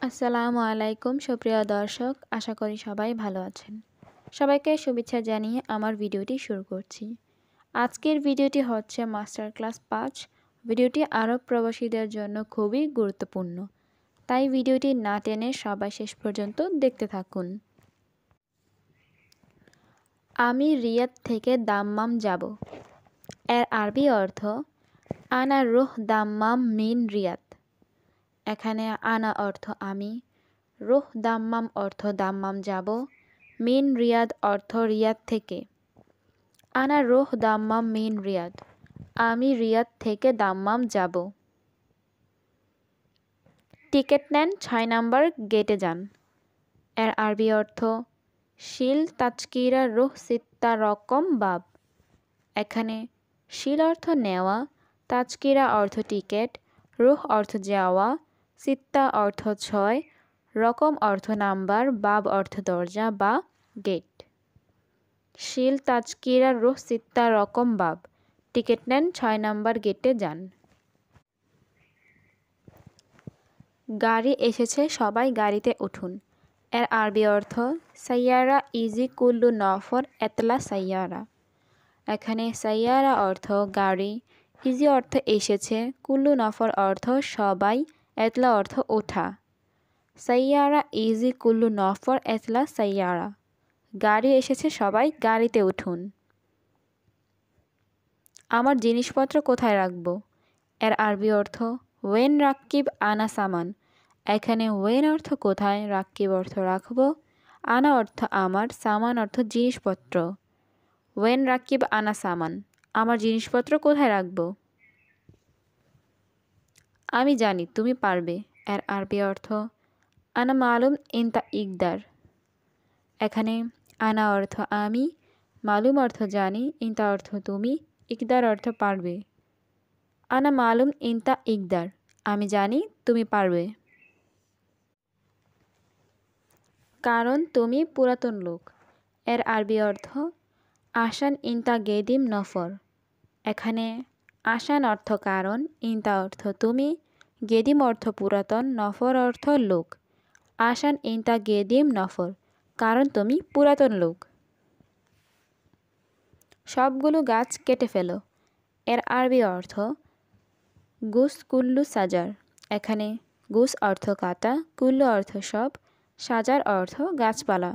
আসসালামু আলাইকুম সুপ্রিয় দর্শক, আশা করি সবাই ভালো আছেন। সবাইকে শুভেচ্ছা জানিয়ে আমার ভিডিওটি শুরু করছি। আজকের ভিডিওটি হচ্ছে মাস্টার ক্লাস 5। ভিডিওটি আরব প্রবাসীদের জন্য খুবই গুরুত্বপূর্ণ, তাই ভিডিওটি না টেনে সবাই শেষ পর্যন্ত দেখতে থাকুন। আমি রিয়াদ থেকে দাম্মাম যাব। এর আরবি অর্থ আনা রুহ দাম্মাম মিন রিয়াদ। এখানে আনা অর্থ আমি, রুহ দাম্মাম অর্থ দাম্মাম যাব, মিন রিয়াদ অর্থ রিয়াদ থেকে। আনা রুহ দাম্মাম মিন রিয়াদ, আমি রিয়াদ থেকে দাম্মাম যাব। টিকিট নেন 6 নম্বর গেটে যান। এর আরবি অর্থ শিল তাজকিরা রুহ সিত্তা রকম বাব। এখানে শিল অর্থ নেওয়া, তাজকিরা অর্থ টিকেট, রুহ অর্থ যাওয়া, সিত্তা অর্থ 6, রকম অর্থ নাম্বার, বাব অর্থ দরজা বা গেট। শিল তাজকিরা রুহ সিত্তা রকম বাব, টিকিট নেন 6 নম্বর গেটে যান। গাড়ি এসেছে, সবাই গাড়িতে উঠুন। এর আরবি অর্থ সাইয়ারা ইজি কুল্লু নফর এতলা সাইয়ারা। এখানে সাইয়ারা অর্থ গাড়ি, ইজি অর্থ এসেছে, কুল্লু নফর অর্থ সবাই, এতলা অর্থ ওঠা। সাইয়ারা ইজি কুল্লু নফর এতলা সাইয়ারা, গাড়ি এসেছে, সবাই গাড়িতে উঠুন। আমার জিনিসপত্র কোথায় রাখব? এর আরবি অর্থ ওয়েন রাক্কিব আনা সামান। এখানে ওয়েন অর্থ কোথায়, রাক্কিব অর্থ রাখব, আনা অর্থ আমার, সামান অর্থ জিনিসপত্র। ওয়েন রাক্কিব আনা সামান, আমার জিনিসপত্র কোথায় রাখব? আমি জানি তুমি পারবে। এর আরবি অর্থ আনা মালুম ইনতা ইকদার। এখানে আনা অর্থ আমি, মালুম অর্থ জানি, ইনতা অর্থ তুমি, ইকদার অর্থ পারবে। আনা মালুম ইনতা ইকদার, আমি জানি তুমি পারবে। কারণ তুমি পুরাতন লোক। এর আরবি অর্থ আসান ইনতা গেদিম নফর। এখানে আসান অর্থ কারণ, ইনতা অর্থ তুমি, গেদিম অর্থ পুরাতন, নফর অর্থ লোক। আসান ইনতা গেদিম নফর, কারণ তুমি পুরাতন লোক। সবগুলো গাছ কেটে ফেলো। এর আরবি অর্থ গুস কুল্লু সাজার। এখানে গুস অর্থ কাটা, কুল্লু অর্থ সব, সাজার অর্থ গাছপালা।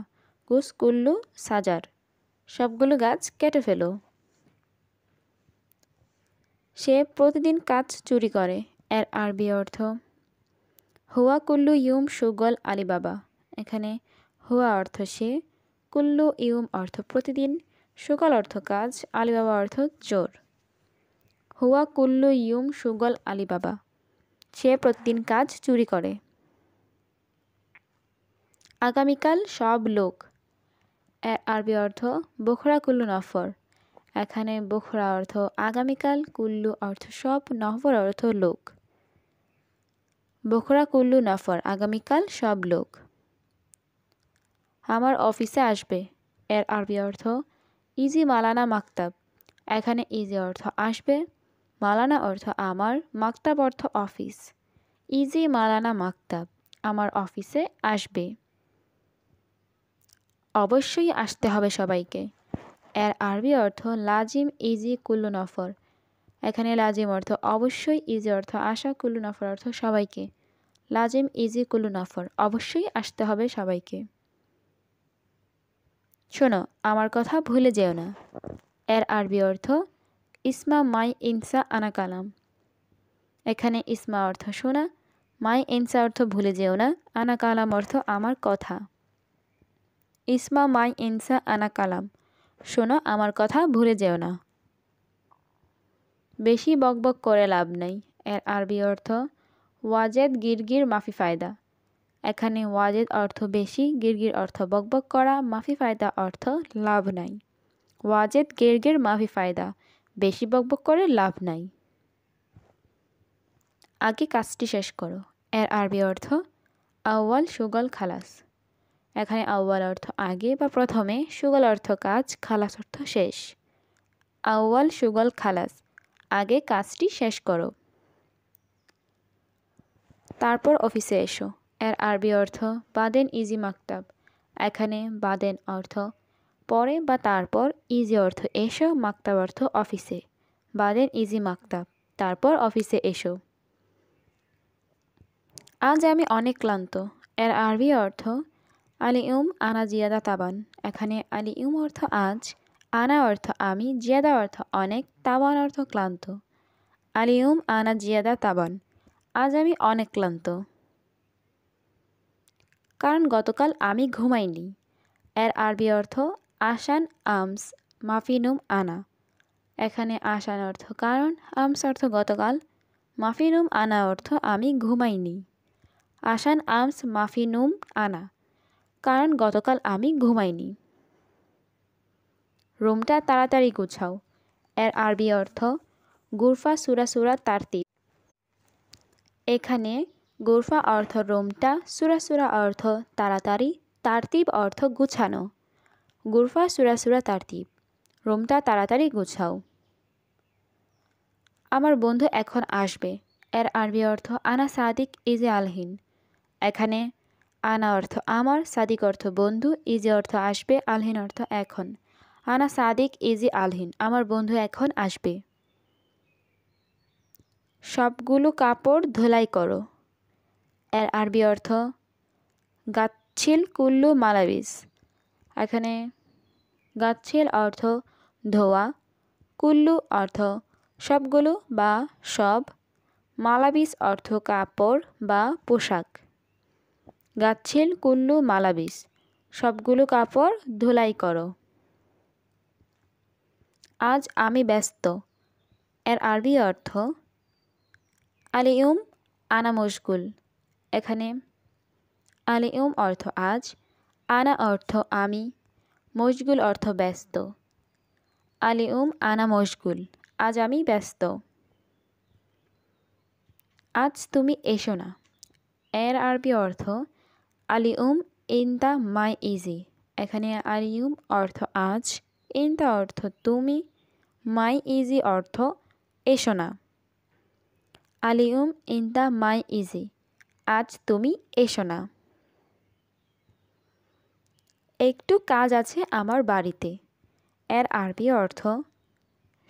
গুস কুল্লু সাজার, সবগুলো গাছ কেটে ফেলো। সে প্রতিদিন কাজ চুরি করে। এর আরবি অর্থ হুয়া কুল্লু ইউম সুগল আলিবাবা। এখানে হুয়া অর্থ সে, কুল্লু ইউম অর্থ প্রতিদিন, সুগল অর্থ কাজ, আলিবাবা অর্থ চোর। হুয়া কুল্লু ইউম সুগল আলিবাবা, সে প্রতিদিন কাজ চুরি করে। আগামীকাল সব লোক। এর আরবি অর্থ বখরা কুল্লু নফর। এখানে বখরা অর্থ আগামীকাল, কুল্লু অর্থ সব, নফর অর্থ লোক। বখরা কুল্লু নফর, আগামীকাল সব লোক। আমার অফিসে আসবে। এর আরবি অর্থ ইজি মালানা মাকতাব। এখানে ইজি অর্থ আসবে, মালানা অর্থ আমার, মাকতাব অর্থ অফিস। ইজি মালানা মাকতাব, আমার অফিসে আসবে। অবশ্যই আসতে হবে সবাইকে। এর আরবি অর্থ লাজিম ইজি কুল্লু নফর। এখানে লাজিম অর্থ অবশ্যই, ইজি অর্থ আসা, কুল্লু নফর অর্থ সবাইকে। লাজিম ইজি কুল্লু নফর, অবশ্যই আসতে হবে সবাইকে। শোনো, আমার কথা ভুলে যেও না। এর আরবি অর্থ ইসমা মাই ইনসা আনা কালাম। এখানে ইসমা অর্থ শোনা, মাই ইনসা অর্থ ভুলে যেও না, আনা কালাম অর্থ আমার কথা। ইসমা মাই ইনসা আনা কালাম, শোনো আমার কথা ভুলে যেও না। বেশি বকবক করে লাভ নেই। এর আরবি অর্থ ওয়াজেদ গিরগির মাফি ফায়দা। এখানে ওয়াজেদ অর্থ বেশি, গিরগির অর্থ বকবক করা, মাফি ফায়দা অর্থ লাভ নাই। ওয়াজেদ গিরগির মাফি ফায়দা, বেশি বকবক করে লাভ নাই। আগে কাজটি শেষ করো। এর আরবি অর্থ আউয়াল সুগল খালাস। এখানে আউয়াল অর্থ আগে বা প্রথমে, সুগল অর্থ কাজ, খালাস অর্থ শেষ। আউয়াল সুগল খালাস, আগে কাজটি শেষ করো। তারপর অফিসে এসো। এর আরবি অর্থ বাদেন ইজি মাকতাব। এখানে বাদেন অর্থ পরে বা তারপর, ইজি অর্থ এসো, মাকতাব অর্থ অফিসে। বাদেন ইজি মাকতাব, তারপর অফিসে এসো। আজ আমি অনেক ক্লান্ত। এর আরবি অর্থ আলিউম আনা জিয়াদা তাবান। এখানে আলিউম অর্থ আজ, আনা অর্থ আমি, জিয়াদা অর্থ অনেক, তাবান অর্থ ক্লান্ত। আলিউম আনা জিয়াদা তাবান, আজ আমি অনেক ক্লান্ত। কারণ গতকাল আমি ঘুমাইনি। এর আরবি অর্থ আশান আমস মাফিনুম আনা। এখানে আশান অর্থ কারণ, আমস অর্থ গতকাল, মাফিনুম আনা অর্থ আমি ঘুমাইনি। আশান আমস মাফিনুম আনা, কারণ গতকাল আমি ঘুমাইনি। রুমটা তাড়াতাড়ি গুছাও। এর আরবি অর্থ গুরফা সুরা সুরা তারতিব। এখানে গুরফা অর্থ রুমটা, সুরা সুরা অর্থ তাড়াতাড়ি, তারতিব অর্থ গুছানো। গুরফা সুরা সুরা তারতিব, রুমটা তাড়াতাড়ি গুছাও। আমার বন্ধু এখন আসবে। এর আরবি অর্থ আনা সাদিক ইজে আলহিন। এখানে আনা অর্থ আমার, সাদিক অর্থ বন্ধু, ইজি অর্থ আসবে, আলহিন অর্থ এখন। আনা সাদিক ইজি আলহিন, আমার বন্ধু এখন আসবে। সবগুলো কাপড় ধোলাই করো। এর আরবি অর্থ গাচ্ছিল কুল্লু মালাবিস। এখানে গাচ্ছিল অর্থ ধোয়া, কুল্লু অর্থ সবগুলো বা সব, মালাবিস অর্থ কাপড় বা পোশাক। গাচ্ছিল কুল্লু মালাবিস, সবগুলো কাপড় ধুলাই করো। আজ আমি ব্যস্ত। এর আরবি অর্থ আলিউম আনা মশগুল। এখানে আলিউম অর্থ আজ, আনা অর্থ আমি, মশগুল অর্থ ব্যস্ত। আলিউম আনা মশগুল, আজ আমি ব্যস্ত। আজ তুমি এসো না। এর আরবি অর্থ আলিউম ইনতা মাই ইজি। এখানে আলিউম অর্থ আজ, ইনতা অর্থ তুমি, মাই ইজি অর্থ এসো না। আলিউম ইনতা মাই ইজি, আজ তুমি এসো না। একটু কাজ আছে আমার বাড়িতে। এর আরবি অর্থ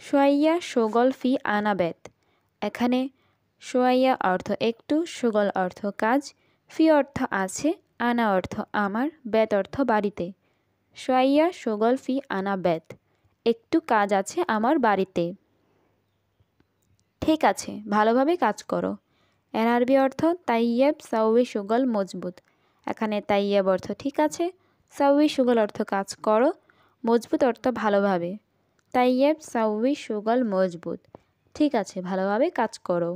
শোয়াইয়া শোগল ফি আনাবেত। এখানে শোয়াইয়া অর্থ একটু, শোগল অর্থ কাজ, ফি অর্থ আছে, আনা অর্থ আমার, বেত অর্থ বাড়িতে। শোয়াইয়া শোগল ফি আনাবেত, একটু কাজ আছে আমার বাড়িতে। ঠিক আছে, ভালোভাবে কাজ করো। এর আরবি অর্থ তাইয়েব সাউই সুগল মজবুত। এখানে তাইয়েব অর্থ ঠিক আছে, সাউই সুগল অর্থ কাজ করো, মজবুত অর্থ ভালোভাবে। তাইয়েব সাউই সুগল মজবুত, ঠিক আছে, ভালোভাবে কাজ করো।